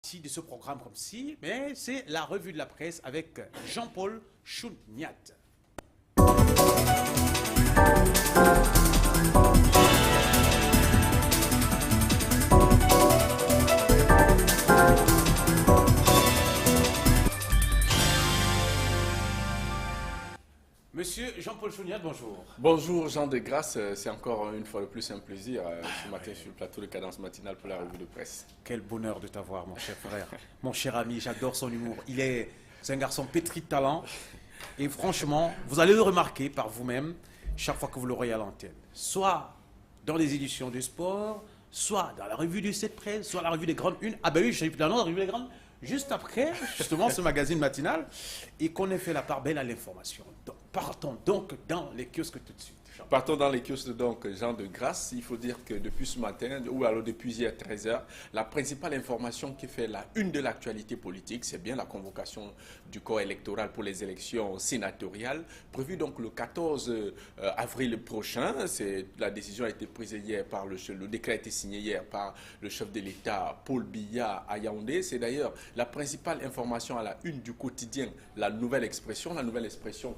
partie de ce programme comme si, mais c'est la revue de la presse avec Jean-Paul Chouniat. Monsieur Jean-Paul Chouniat, bonjour. Bonjour Jean de Grasse, c'est encore une fois de plus un plaisir ce matin sur le plateau de Cadence Matinale pour la revue de presse. Quel bonheur de t'avoir, mon cher frère, mon cher ami, j'adore son humour. C'est un garçon pétri de talent et franchement, vous allez le remarquer par vous-même chaque fois que vous l'aurez à l'antenne. Soit dans les éditions du sport, soit dans la revue du 7 Presse, soit la revue des Grandes Unes. Ah ben oui, je suis dans la revue des Grandes, juste après, justement, ce magazine matinal, et qu'on ait fait la part belle à l'information. Partons donc dans les kiosques tout de suite. Partons dans les kiosques donc Jean de Grasse. Il faut dire que depuis ce matin, ou alors depuis hier 13h, la principale information qui fait la une de l'actualité politique, c'est bien la convocation du corps électoral pour les élections sénatoriales, prévue donc le 14 avril prochain. La décision a été prise hier par le décret a été signé hier par le chef de l'État, Paul Biya à Yaoundé. C'est d'ailleurs la principale information à la une du quotidien, la Nouvelle Expression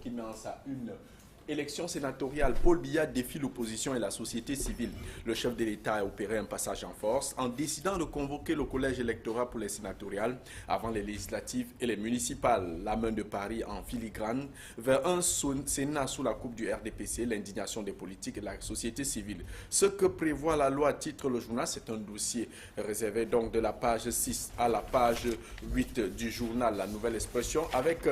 qui met en sa une. Élection sénatoriale, Paul Biya défie l'opposition et la société civile. Le chef de l'État a opéré un passage en force en décidant de convoquer le collège électoral pour les sénatoriales avant les législatives et les municipales. La main de Paris en filigrane vers un Sénat sous la coupe du RDPC, l'indignation des politiques et de la société civile. Ce que prévoit la loi, titre le journal, c'est un dossier réservé donc de la page 6 à la page 8 du journal La Nouvelle Expression avec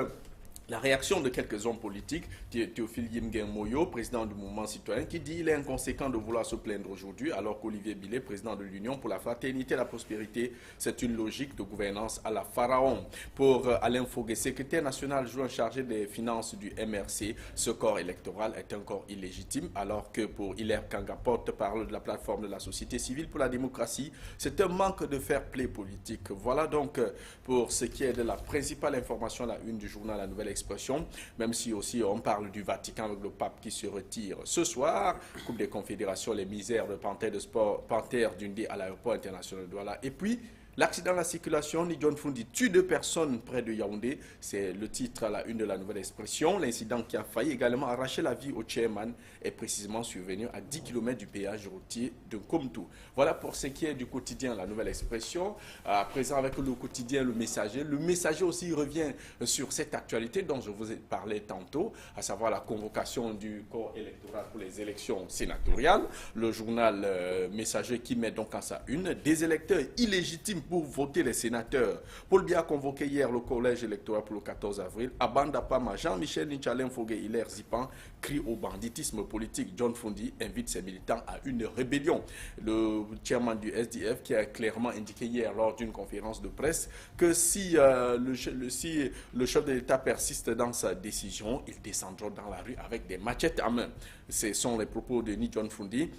la réaction de quelques hommes politiques, Théophile Yimgen Moyo, président du mouvement citoyen, qui dit qu'il est inconséquent de vouloir se plaindre aujourd'hui, alors qu'Olivier Billet, président de l'Union pour la fraternité et la prospérité, c'est une logique de gouvernance à la pharaon. Pour Alain Foguet, secrétaire national jouant chargé des finances du MRC, ce corps électoral est un corps illégitime, alors que pour Hilaire Kanga, porte-parole de la plateforme de la société civile pour la démocratie, c'est un manque de fair-play politique. Voilà donc pour ce qui est de la principale information à la une du journal La Nouvelle Expression, même si aussi on parle du Vatican avec le pape qui se retire ce soir, Coupe des Confédérations, les misères de Panthère de Sport, Panthère d'Undé à l'aéroport international de Douala, et puis l'accident de la circulation, Ni John Fundi tue 2 personnes près de Yaoundé. C'est le titre à la une de La Nouvelle Expression. L'incident qui a failli également arracher la vie au chairman est précisément survenu à 10 km du péage routier de Komtou. Voilà pour ce qui est du quotidien La Nouvelle Expression. À présent avec le quotidien Le Messager. Le Messager aussi revient sur cette actualité dont je vous ai parlé tantôt, à savoir la convocation du corps électoral pour les élections sénatoriales. Le journal Messager qui met donc en sa une des électeurs illégitimes pour voter les sénateurs. Paul Biya a convoqué hier le collège électoral pour le 14 avril. À Bandapama, Jean-Michel Nichalem Fogué Hilaire Zipan crie au banditisme politique. John Fundi invite ses militants à une rébellion. Le chairman du SDF qui a clairement indiqué hier lors d'une conférence de presse que si le chef de l'État persiste dans sa décision, ils descendront dans la rue avec des machettes à main. Ce sont les propos de Ni John Fundi.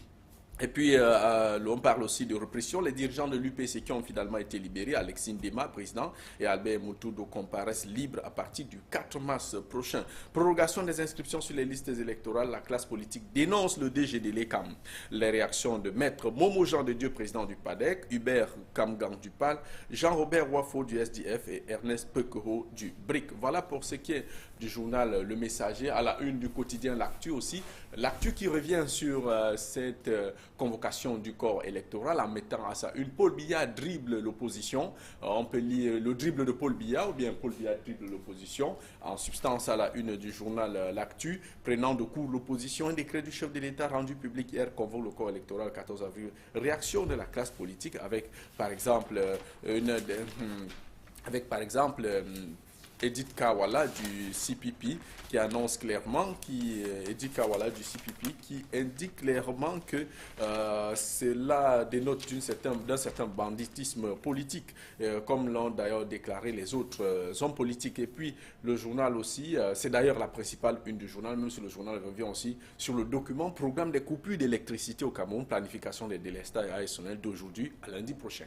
Et puis, on parle aussi de répression. Les dirigeants de l'UPC qui ont finalement été libérés, Alexis Ndema, président, et Albert Moutoudou comparaissent libres à partir du 4 mars prochain. Prorogation des inscriptions sur les listes électorales, la classe politique dénonce le DG de l'ECAM. Les réactions de Maître Momo Jean de Dieu, président du PADEC, Hubert Kamgang du PAL, Jean-Robert Wafo du SDF et Ernest Pekeho du BRIC. Voilà pour ce qui est du journal Le Messager. À la une du quotidien L'Actu aussi. L'Actu qui revient sur cette convocation du corps électoral en mettant à sa une. Paul Biya dribble l'opposition. On peut lire le dribble de Paul Biya ou bien Paul Biya dribble l'opposition. En substance à la une du journal L'Actu, prenant de court l'opposition, un décret du chef de l'État rendu public hier convoque le corps électoral le 14 avril. Réaction de la classe politique avec par exemple Edith Kawala du CPP qui annonce clairement, Edith Kawala du CPP qui indique clairement que cela dénote d'un certain banditisme politique, comme l'ont d'ailleurs déclaré les autres hommes politiques. Et puis le journal aussi, c'est d'ailleurs la principale une du journal, même si le journal revient aussi sur le document Programme des coupures d'électricité au Cameroun, planification des délestages additionnels d'aujourd'hui à lundi prochain.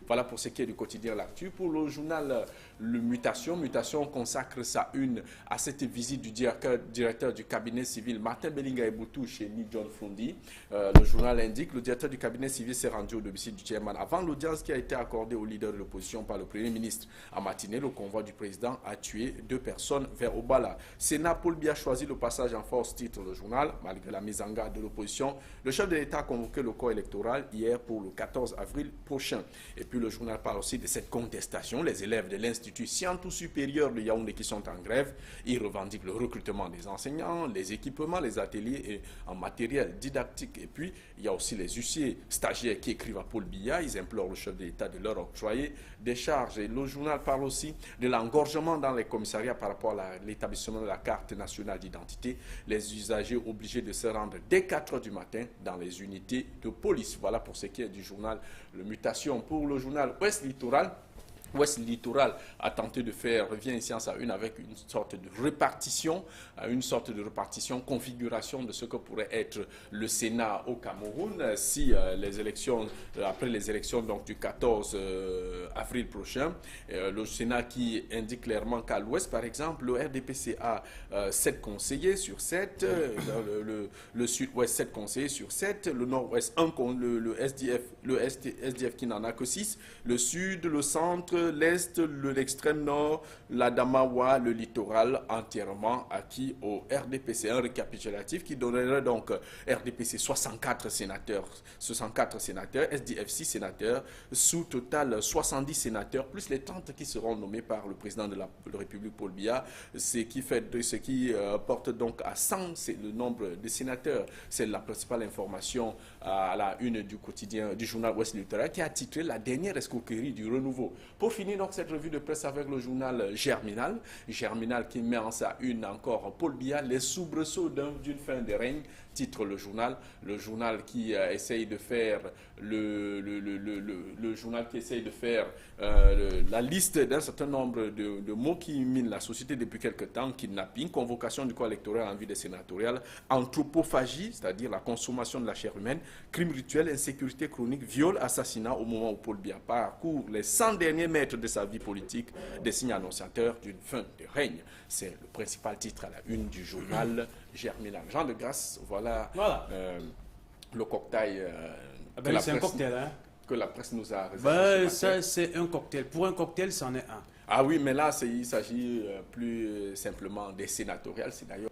Voilà pour ce qui est du quotidien L'Actu. Pour le journal Le Mutation Libération consacre sa une à cette visite du directeur du cabinet civil Martin Belinga Eboutou chez Ni John Fundi. Le journal indique que le directeur du cabinet civil s'est rendu au domicile du chairman avant l'audience qui a été accordée au leader de l'opposition par le Premier ministre. En matinée, le convoi du président a tué 2 personnes vers Obala. Sénat, Paul Biya choisit le passage en force, titre le journal. Malgré la mise en garde de l'opposition, le chef de l'État a convoqué le corps électoral hier pour le 14 avril prochain. Et puis le journal parle aussi de cette contestation. Les élèves de l'Institut Scientou supérieur de Yaoundé qui sont en grève, ils revendiquent le recrutement des enseignants, les équipements, les ateliers et en matériel didactique. Et puis, il y a aussi les huissiers stagiaires qui écrivent à Paul Biya. Ils implorent le chef de l'État de leur octroyer des charges. Et le journal parle aussi de l'engorgement dans les commissariats par rapport à l'établissement de la carte nationale d'identité. Les usagers obligés de se rendre dès 4 h du matin dans les unités de police. Voilà pour ce qui est du journal Le Mutation. Pour le journal Ouest Littoral, Ouest Littoral a tenté de faire, revient ici en sa une avec une sorte de répartition, configuration de ce que pourrait être le Sénat au Cameroun si les élections, après les élections donc, du 14 avril prochain, le Sénat qui indique clairement qu'à l'Ouest, par exemple, le RDPC a 7 conseillers sur 7, le Sud-Ouest 7 conseillers sur 7, le Nord-Ouest le SDF qui n'en a que 6, le Sud, le Centre, l'Est, l'extrême Nord, l'Adamawa, le littoral entièrement acquis au RDPC. Un récapitulatif qui donnerait donc RDPC 64 sénateurs, SDF 6 sénateurs, sous total 70 sénateurs, plus les 30 qui seront nommés par le président de la République Paul Biya, ce qui porte donc à 100 le nombre de sénateurs. C'est la principale information à la une du quotidien du journal Ouest Littoral qui a titré la dernière escroquerie du renouveau. Pour finir donc cette revue de presse avec le journal Germinal qui met en sa une encore Paul Biya, les soubresauts d'une fin de règne, titre le journal qui essaye de faire la liste d'un certain nombre de mots qui minent la société depuis quelque temps: kidnapping, convocation du corps électoral en vue des sénatoriales, anthropophagie, c'est-à-dire la consommation de la chair humaine, crime rituel, insécurité chronique, viol, assassinat, au moment où Paul Biya parcourt les 100 derniers mètres de sa vie politique, des signes annonciateurs d'une fin de règne. C'est le principal titre à la une du journal Germinal. Jean de Grasse, voilà. Le cocktail c'est un cocktail, hein? Que la presse nous a réservé. Ça, c'est un cocktail. Pour un cocktail, c'en est un. Ah oui, mais là, il s'agit plus simplement des sénatoriales. C'est d'ailleurs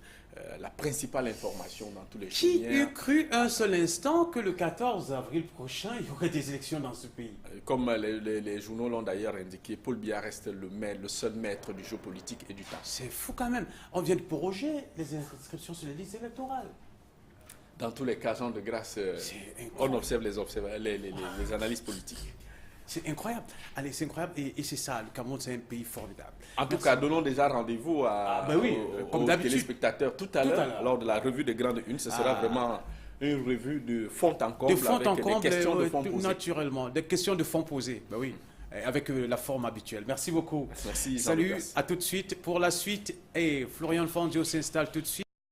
la principale information dans tous les Qui eût cru un seul instant que le 14 avril prochain, il y aurait des élections dans ce pays? Comme les journaux l'ont d'ailleurs indiqué, Paul Biya reste le seul maître du jeu politique et du temps. C'est fou quand même. On vient de proroger les inscriptions sur les listes électorales. Dans tous les cas, Jean de Grasse, on observe les analyses politiques. C'est incroyable. Allez, c'est incroyable. Et c'est ça, le Cameroun, c'est un pays formidable. En tout cas, donnons déjà rendez-vous aux téléspectateurs tout à l'heure, lors de la revue des grandes unes. Ce sera vraiment une revue de fond en comble, avec des questions de fond posées. Naturellement, des questions de fond posées. Ben oui, avec la forme habituelle. Merci beaucoup. Merci. Salut, à tout de suite. Pour la suite, Florian Fangio s'installe tout de suite.